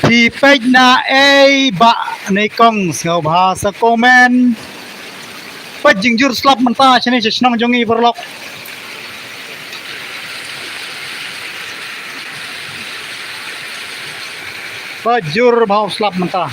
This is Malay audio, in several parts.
Thì peit na ai ba nei kong sngau bahasa komen. Peit jingjur slap menta chani chnong jongi berlok. Peit jur bau slap menta.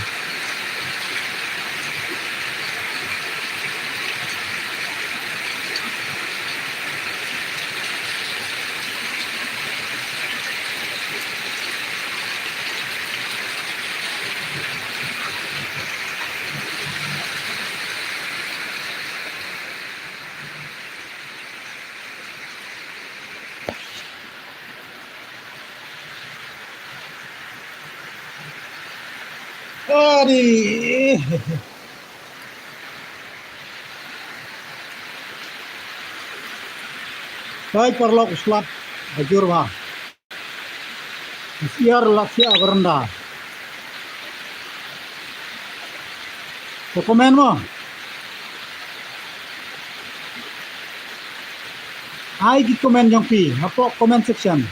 Adi. Baik perlok slap bajur bah. Siar laksia berenda. Komen mo. Hai git komen jong pi. Apa comment section.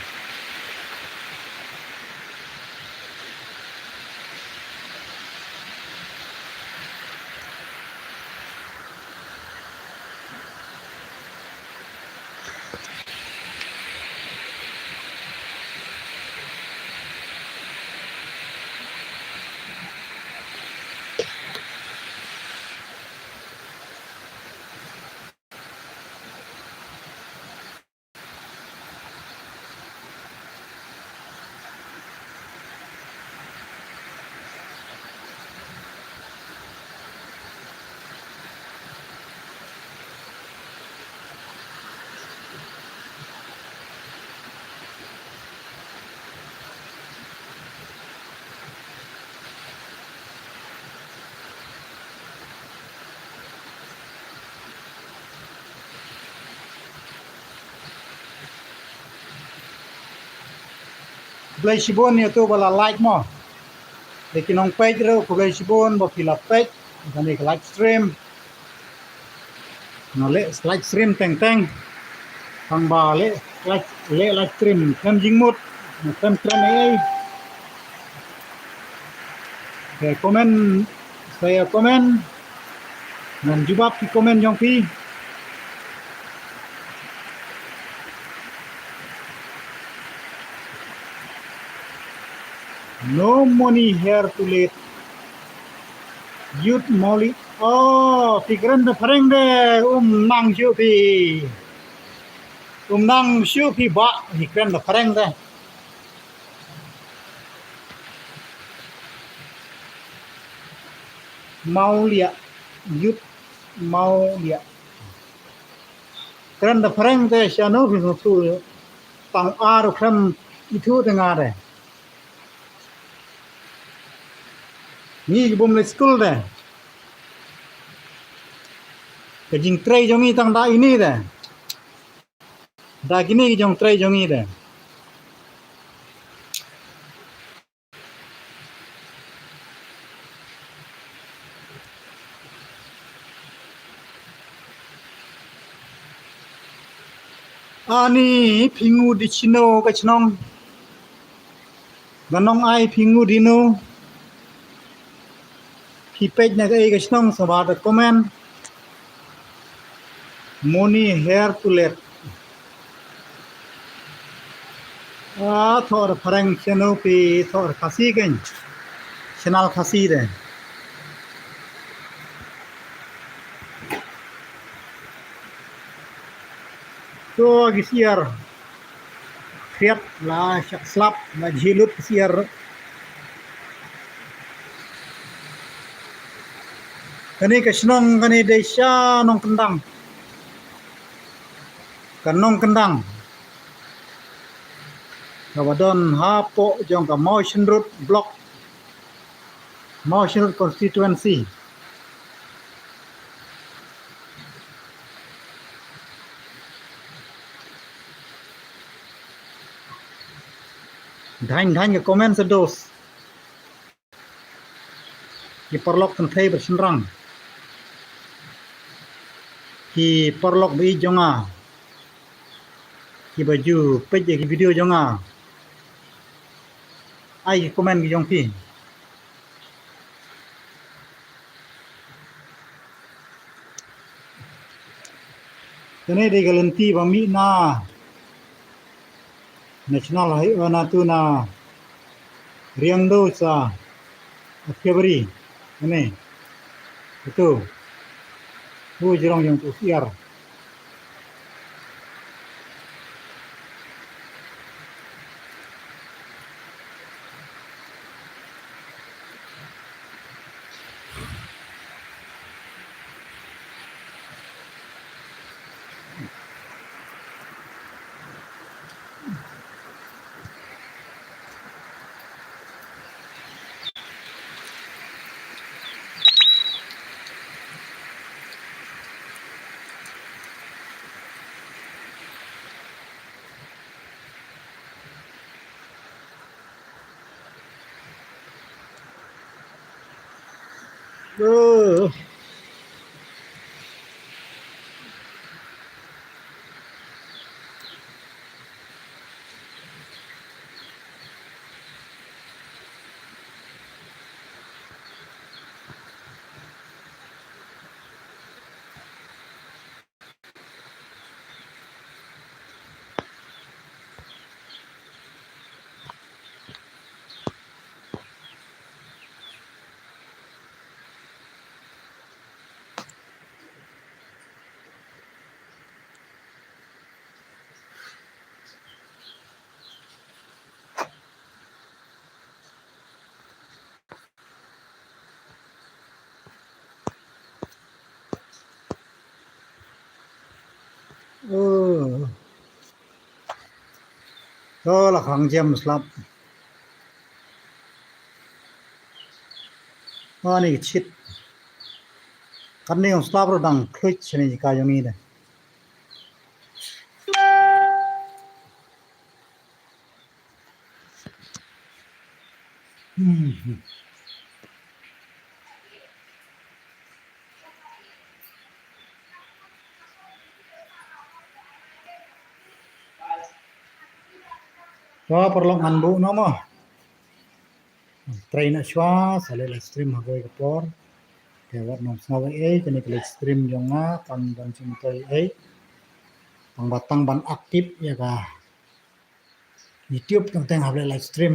Khublei shibun itu bala like mo. Lekin nong peit ro khublei shibun bo kila peit dan ik live stream. No le live stream teng pang ba le live stream kam jingmut kam tren ai. Oke komen saya komen dan jawab di komen jong pi. No money here to let youth molly. Oh, pikiran de pareng de nang shu pi. Nang shu pi ba pikiran de pareng de. Mau lia youth mau lia. Pikiran de pareng de shano pi tu tang ar kram itu tengah de. Ni bom le school de. Kejing tray jongi tang da ini de. Da gini jong tray jongi de. Ani pingu di chino ka chnong. Ganong ai pingu dino. Peit na kai ka chnong sabada comment. Money here to let. Thor parang channel pi thor khasi kan. Channel khasi de. So gisiar. Kriat la slap la jilut gisiar. Kani kasnong kani desa nong kendang. Kanong kendang. Kawadon hapo jong ka motion road block. Motion road constituency. Dhain ke komen sedos. Ki perlok tentai bersenrang. Ki perlok bi jonga. Ki baju pej ki video jonga. Ai komen ki jong pi. Tene di galanti bami na national hai na tu na riang do sa February ini itu bu jirong yang tu siar đó là khoảng jam slap này chít cái này ông slap rồi đang click trên cái cái này đây đó perlu nganbu nama train aswa sale live stream hagoi kapor kewat nom snawe kini live stream jonga pan ban cintoi pang batang ban aktif ya ka YouTube tang teng hable live stream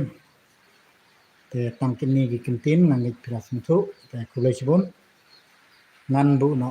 te tang kini ki kintin nangit piras mutu te Khublei shibun ngan bu no